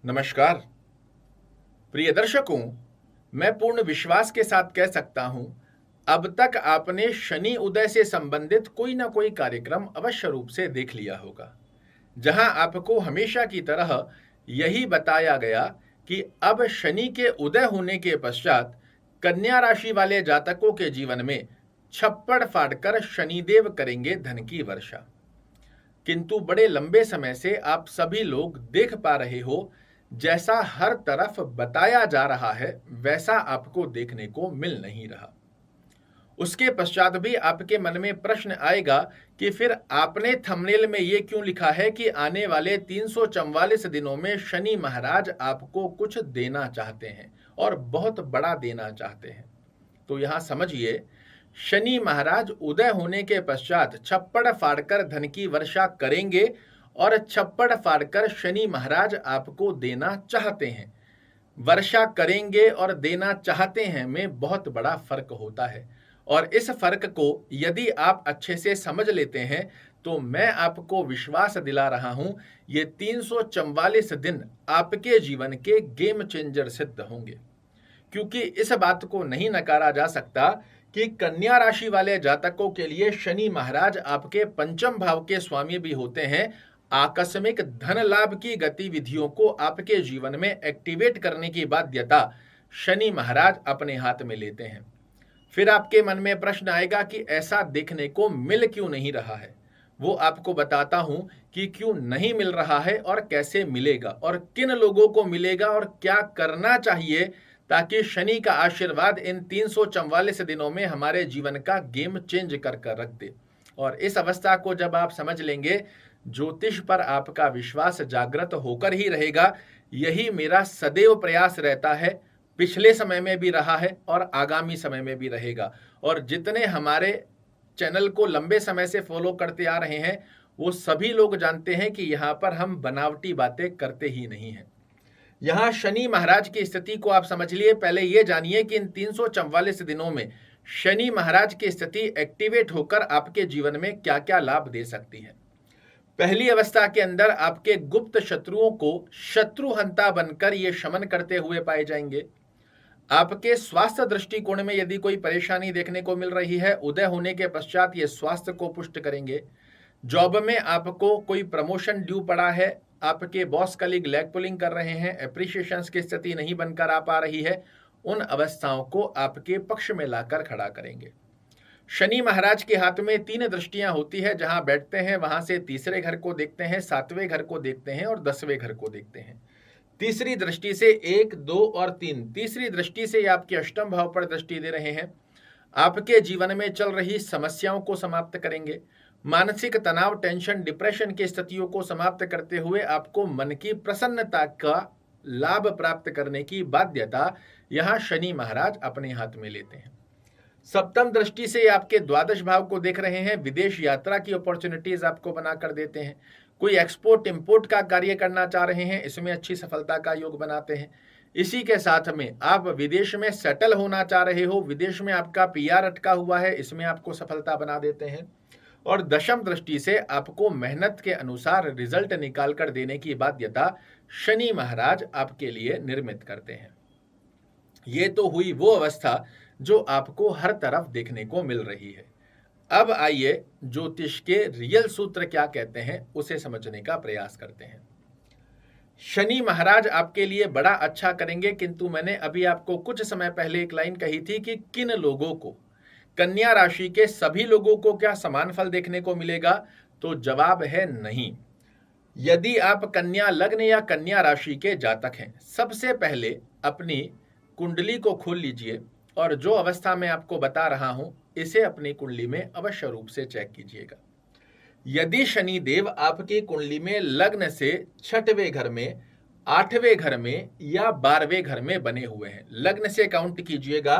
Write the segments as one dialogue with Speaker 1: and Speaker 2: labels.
Speaker 1: नमस्कार प्रिय दर्शकों, मैं पूर्ण विश्वास के साथ कह सकता हूं, अब तक आपने शनि उदय से संबंधित कोई ना कोई कार्यक्रम अवश्य रूप से देख लिया होगा, जहां आपको हमेशा की तरह यही बताया गया कि अब शनि के उदय होने के पश्चात कन्या राशि वाले जातकों के जीवन में छप्पड़ फाड़कर शनिदेव करेंगे धन की वर्षा। किंतु बड़े लंबे समय से आप सभी लोग देख पा रहे हो, जैसा हर तरफ बताया जा रहा है वैसा आपको देखने को मिल नहीं रहा। उसके पश्चात भी आपके मन में प्रश्न आएगा कि फिर आपने थंबनेल में ये क्यों लिखा है कि आने वाले 344 दिनों में शनि महाराज आपको कुछ देना चाहते हैं और बहुत बड़ा देना चाहते हैं। तो यहां समझिए, शनि महाराज उदय होने के पश्चात छप्पड़ फाड़कर धन की वर्षा करेंगे और छप्पड़ फाड़कर शनि महाराज आपको देना चाहते हैं। वर्षा करेंगे और देना चाहते हैं में बहुत बड़ा फर्क होता है, और इस फर्क को यदि आप अच्छे से समझ लेते हैं तो मैं आपको विश्वास दिला रहा हूं, ये 344 दिन आपके जीवन के गेम चेंजर सिद्ध होंगे। क्योंकि इस बात को नहीं नकारा जा सकता कि कन्या राशि वाले जातकों के लिए शनि महाराज आपके पंचम भाव के स्वामी भी होते हैं। आकस्मिक धन लाभ की गतिविधियों को आपके जीवन में एक्टिवेट करने की बाध्यता शनि महाराज अपने हाथ में लेते हैं। फिर आपके मन में प्रश्न आएगा कि ऐसा देखने को मिल क्यों नहीं रहा है। वो आपको बताता हूं कि क्यों नहीं मिल रहा है और कैसे मिलेगा और किन लोगों को मिलेगा और क्या करना चाहिए, ताकि शनि का आशीर्वाद इन 344 दिनों में हमारे जीवन का गेम चेंज कर रख दे। और इस अवस्था को जब आप समझ लेंगे, ज्योतिष पर आपका विश्वास जागृत होकर ही रहेगा। यही मेरा सदैव प्रयास रहता है, पिछले समय में भी रहा है और आगामी समय में भी रहेगा। और जितने हमारे चैनल को लंबे समय से फॉलो करते आ रहे हैं, वो सभी लोग जानते हैं कि यहाँ पर हम बनावटी बातें करते ही नहीं हैं। यहाँ शनि महाराज की स्थिति को आप समझ लिए। पहले ये जानिए कि इन 344 दिनों में शनि महाराज की स्थिति एक्टिवेट होकर आपके जीवन में क्या क्या लाभ दे सकती है। पहली अवस्था के अंदर आपके गुप्त शत्रुओं को शत्रुहंता बनकर ये शमन करते हुए पाए जाएंगे। आपके स्वास्थ्य दृष्टिकोण में यदि कोई परेशानी देखने को मिल रही है, उदय होने के पश्चात ये स्वास्थ्य को पुष्ट करेंगे। जॉब में आपको कोई प्रमोशन ड्यू पड़ा है, आपके बॉस कलीग लैग पुलिंग कर रहे हैं, एप्रिसिएशन की स्थिति नहीं बनकर आ पा रही है, उन अवस्थाओं को आपके पक्ष में लाकर खड़ा करेंगे। शनि महाराज के हाथ में 3 दृष्टियां होती है। जहां बैठते हैं वहां से तीसरे घर को देखते हैं, 7वें घर को देखते हैं और 10वें घर को देखते हैं। तीसरी दृष्टि से 1, 2 और 3, तीसरी दृष्टि से आपके अष्टम भाव पर दृष्टि दे रहे हैं। आपके जीवन में चल रही समस्याओं को समाप्त करेंगे। मानसिक तनाव, टेंशन, डिप्रेशन की स्थितियों को समाप्त करते हुए आपको मन की प्रसन्नता का लाभ प्राप्त करने की बाध्यता यहां शनि महाराज अपने हाथ में लेते हैं। सप्तम दृष्टि से आपके द्वादश भाव को देख रहे हैं। विदेश यात्रा की अपॉर्चुनिटीज आपको बनाकर देते हैं। कोई एक्सपोर्ट इंपोर्ट का कार्य करना चाह रहे हैं, इसमें अच्छी सफलता का योग बनाते हैं। इसी के साथ में आप विदेश में सेटल होना चाह रहे हो, विदेश में आपका पीआर अटका हुआ है, इसमें आपको सफलता बना देते हैं। और दशम दृष्टि से आपको मेहनत के अनुसार रिजल्ट निकाल कर देने की बाध्यता शनि महाराज आपके लिए निर्मित करते हैं। ये तो हुई वो अवस्था जो आपको हर तरफ देखने को मिल रही है। अब आइए ज्योतिष के रियल सूत्र क्या कहते हैं उसे समझने का प्रयास करते हैं। शनि महाराज आपके लिए बड़ा अच्छा करेंगे, किंतु मैंने अभी आपको कुछ समय पहले एक लाइन कही थी कि किन लोगों को, कन्या राशि के सभी लोगों को क्या समान फल देखने को मिलेगा? तो जवाब है नहीं। यदि आप कन्या लग्न या कन्या राशि के जातक हैं, सबसे पहले अपनी कुंडली को खोल लीजिए और जो अवस्था मैं आपको बता रहा हूं, इसे अपनी कुंडली में अवश्य रूप से चेक कीजिएगा। यदि शनि देव आपकी कुंडली में लग्न से 6वें घर में, 8वें घर में या 12वें घर में बने हुए हैं, लग्न से काउंट कीजिएगा,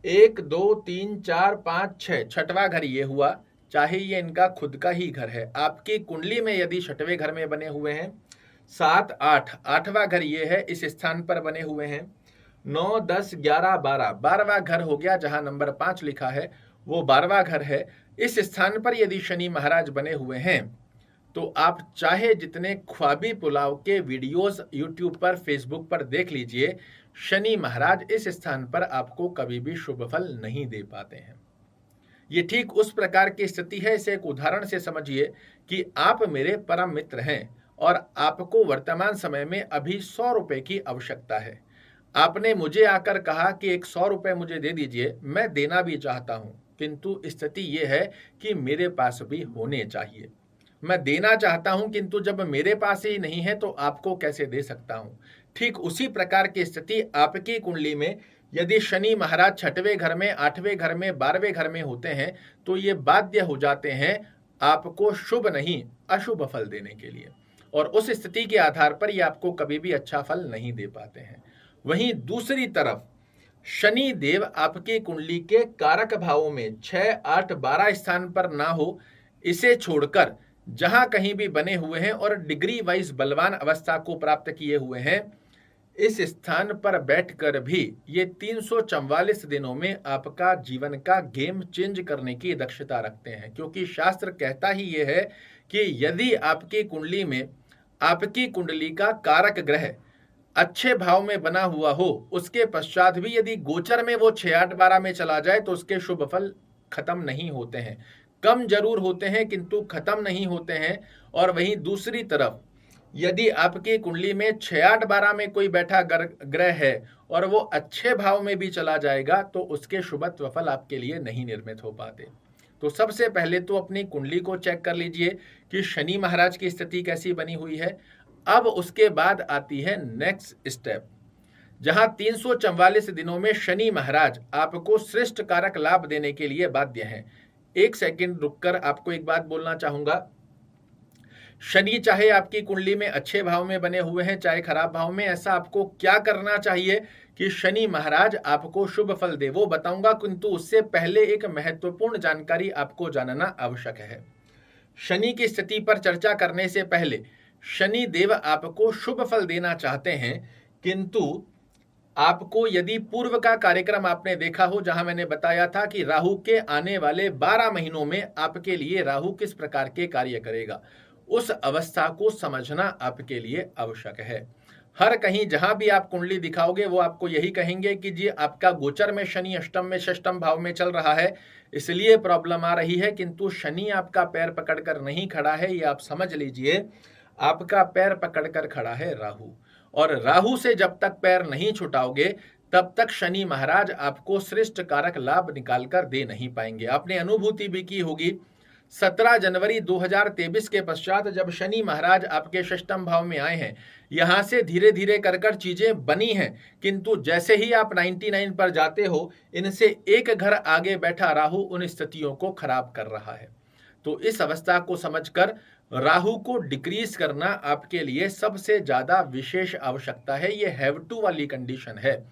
Speaker 1: 1, 2, 3, 4, 5, 6, 6वां घर ये हुआ, चाहे ये इनका खुद का ही घर है। आपकी कुंडली में यदि 6वें घर में बने हुए हैं, 7, 8, 8वां घर ये है, इस स्थान पर बने हुए हैं, 9, 10, 11, 12, 12वां घर हो गया, जहां नंबर 5 लिखा है वो 12वां घर है। इस स्थान पर यदि शनि महाराज बने हुए हैं तो आप चाहे जितने ख्वाबी पुलाव के वीडियोस यूट्यूब पर, फेसबुक पर देख लीजिए, शनि महाराज इस स्थान पर आपको कभी भी शुभ फल नहीं दे पाते हैं। ये ठीक उस प्रकार की स्थिति है, इसे एक उदाहरण से समझिए कि आप मेरे परम मित्र हैं और आपको वर्तमान समय में अभी 100 रुपए की आवश्यकता है। आपने मुझे आकर कहा कि एक 100 रुपए मुझे दे दीजिए, मैं देना भी चाहता हूं, किंतु स्थिति ये है कि मेरे पास भी होने चाहिए। मैं देना चाहता हूं, किंतु जब मेरे पास ही नहीं है तो आपको कैसे दे सकता हूं। ठीक उसी प्रकार की स्थिति आपकी कुंडली में यदि शनि महाराज 6वें घर में, 8वें घर में, 12वें घर में होते हैं तो ये बाध्य हो जाते हैं आपको शुभ नहीं अशुभ फल देने के लिए, और उस स्थिति के आधार पर ये आपको कभी भी अच्छा फल नहीं दे पाते हैं। वहीं दूसरी तरफ शनि देव आपकी कुंडली के कारक भावों में 6, 8, 12 स्थान पर ना हो, इसे छोड़कर जहां कहीं भी बने हुए हैं और डिग्री वाइज बलवान अवस्था को प्राप्त किए हुए हैं, इस स्थान पर बैठकर भी ये 344 दिनों में आपका जीवन का गेम चेंज करने की दक्षता रखते हैं। क्योंकि शास्त्र कहता ही ये है कि यदि आपकी कुंडली में आपकी कुंडली का कारक ग्रह अच्छे भाव में बना हुआ हो, उसके पश्चात भी यदि गोचर में वो 6, 8, 12 में चला जाए तो उसके शुभ फल खत्म नहीं होते हैं, कम जरूर होते हैं किंतु खत्म नहीं होते हैं। और वहीं दूसरी तरफ यदि आपकी कुंडली में 6, 8, 12 में कोई बैठा ग्रह है और वो अच्छे भाव में भी चला जाएगा तो उसके शुभत्व फल आपके लिए नहीं निर्मित हो पाते। तो सबसे पहले तो अपनी कुंडली को चेक कर लीजिए कि शनि महाराज की स्थिति कैसी बनी हुई है। अब उसके बाद आती है नेक्स्ट स्टेप, जहां 344 दिनों में शनि महाराज आपको श्रेष्ठ कारक लाभ देने के लिए बाध्य हैं। एक सेकंड रुककर आपको एक बात बोलना चाहूंगा। शनि चाहे आपकी कुंडली में अच्छे भाव में बने हुए हैं चाहे खराब भाव में, ऐसा आपको क्या करना चाहिए कि शनि महाराज आपको शुभ फल दे, वो बताऊंगा, किंतु उससे पहले एक महत्वपूर्ण जानकारी आपको जानना आवश्यक है। शनि की स्थिति पर चर्चा करने से पहले शनि देव आपको शुभ फल देना चाहते हैं, किंतु आपको यदि पूर्व का कार्यक्रम आपने देखा हो जहां मैंने बताया था कि राहु के आने वाले 12 महीनों में आपके लिए राहु किस प्रकार के कार्य करेगा, उस अवस्था को समझना आपके लिए आवश्यक है। हर कहीं जहां भी आप कुंडली दिखाओगे वो आपको यही कहेंगे कि जी आपका गोचर में शनि अष्टम में षष्टम भाव में चल रहा है, इसलिए प्रॉब्लम आ रही है, किंतु शनि आपका पैर पकड़कर नहीं खड़ा है, ये आप समझ लीजिए। आपका पैर पकड़कर खड़ा है राहु, और राहु से जब तक पैर नहीं छुटाओगे तब तक शनि महाराज आपको श्रेष्ठ कारक लाभ निकालकर दे नहीं पाएंगे। आपने अनुभूति भी की होगी 17 जनवरी 2023 के पश्चात जब शनि महाराज आपके षष्टम भाव में आए हैं, यहां से धीरे धीरे कर चीजें बनी हैं, किंतु जैसे ही आप 99 पर जाते हो, इनसे एक घर आगे बैठा राहु उन स्थितियों को खराब कर रहा है। तो इस अवस्था को समझकर राहु को डिक्रीज करना आपके लिए सबसे ज्यादा विशेष आवश्यकता है। ये हैव टू वाली कंडीशन है।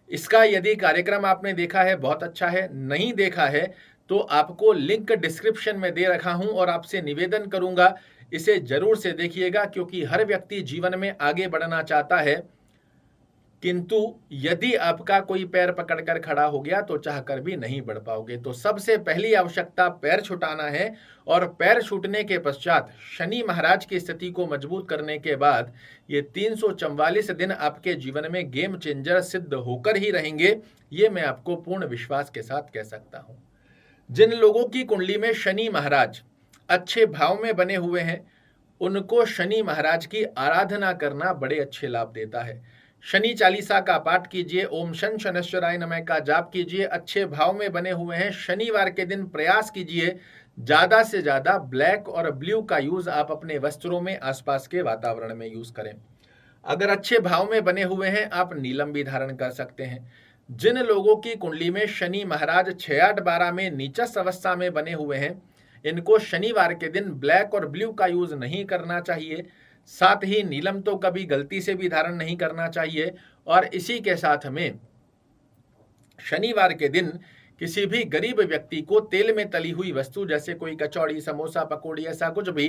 Speaker 1: इसका यदि कार्यक्रम आपने देखा है बहुत अच्छा है, नहीं देखा है तो आपको लिंक डिस्क्रिप्शन में दे रखा हूं और आपसे निवेदन करूंगा इसे जरूर से देखिएगा, क्योंकि हर व्यक्ति जीवन में आगे बढ़ना चाहता है, किंतु यदि आपका कोई पैर पकड़कर खड़ा हो गया तो चाहकर भी नहीं बढ़ पाओगे। तो सबसे पहली आवश्यकता पैर छुटाना है, और पैर छूटने के पश्चात शनि महाराज की स्थिति को मजबूत करने के बाद ये 344 दिन आपके जीवन में गेम चेंजर सिद्ध होकर ही रहेंगे, ये मैं आपको पूर्ण विश्वास के साथ कह सकता हूं। जिन लोगों की कुंडली में शनि महाराज अच्छे भाव में बने हुए हैं, उनको शनि महाराज की आराधना करना बड़े अच्छे लाभ देता है। शनि चालीसा का पाठ कीजिए, ओम शन शनैश्चराय नमः का जाप कीजिए, अच्छे भाव में बने हुए हैं शनिवार के दिन प्रयास कीजिए ज्यादा से ज्यादा ब्लैक और ब्लू का यूज आप अपने वस्त्रों में आसपास के वातावरण में यूज करें। अगर अच्छे भाव में बने हुए हैं आप नीलम भी धारण कर सकते हैं। जिन लोगों की कुंडली में शनि महाराज 6, 8, 12 में नीचस्थ अवस्था में बने हुए हैं, इनको शनिवार के दिन ब्लैक और ब्लू का यूज नहीं करना चाहिए, साथ ही नीलम तो कभी गलती से भी धारण नहीं करना चाहिए। और इसी के साथ में शनिवार के दिन किसी भी गरीब व्यक्ति को तेल में तली हुई वस्तु, जैसे कोई कचौड़ी, समोसा, पकौड़ी, ऐसा कुछ भी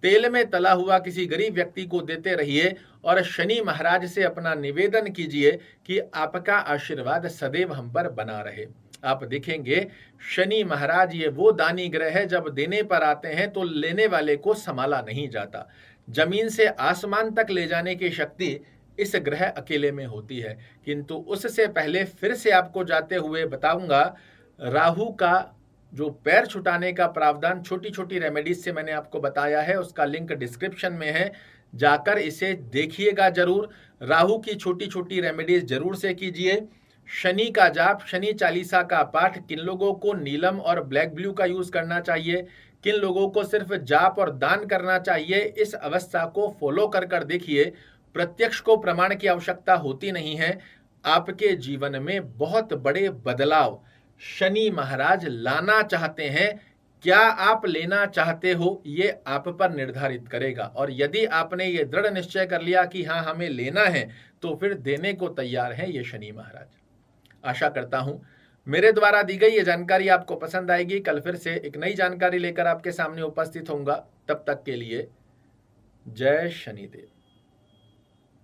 Speaker 1: तेल में तला हुआ किसी गरीब व्यक्ति को देते रहिए और शनि महाराज से अपना निवेदन कीजिए कि आपका आशीर्वाद सदैव हम पर बना रहे। आप देखेंगे शनि महाराज ये वो दानी ग्रह है, जब देने पर आते हैं तो लेने वाले को संभाला नहीं जाता। जमीन से आसमान तक ले जाने की शक्ति इस ग्रह अकेले में होती है। किंतु उससे पहले फिर से आपको जाते हुए बताऊंगा, राहु का जो पैर छुटाने का प्रावधान छोटी छोटी रेमेडीज से मैंने आपको बताया है, उसका लिंक डिस्क्रिप्शन में है, जाकर इसे देखिएगा जरूर। राहु की छोटी छोटी रेमेडीज जरूर से कीजिए। शनि का जाप, शनि चालीसा का पाठ, किन लोगों को नीलम और ब्लैक ब्लू का यूज करना चाहिए, किन लोगों को सिर्फ जाप और दान करना चाहिए, इस अवस्था को फॉलो कर कर देखिए। प्रत्यक्ष को प्रमाण की आवश्यकता होती नहीं है। आपके जीवन में बहुत बड़े बदलाव शनि महाराज लाना चाहते हैं। क्या आप लेना चाहते हो, ये आप पर निर्धारित करेगा। और यदि आपने ये दृढ़ निश्चय कर लिया कि हाँ हमें लेना है, तो फिर देने को तैयार हैं ये शनि महाराज। आशा करता हूं मेरे द्वारा दी गई ये जानकारी आपको पसंद आएगी। कल फिर से एक नई जानकारी लेकर आपके सामने उपस्थित होऊंगा। तब तक के लिए जय शनिदेव।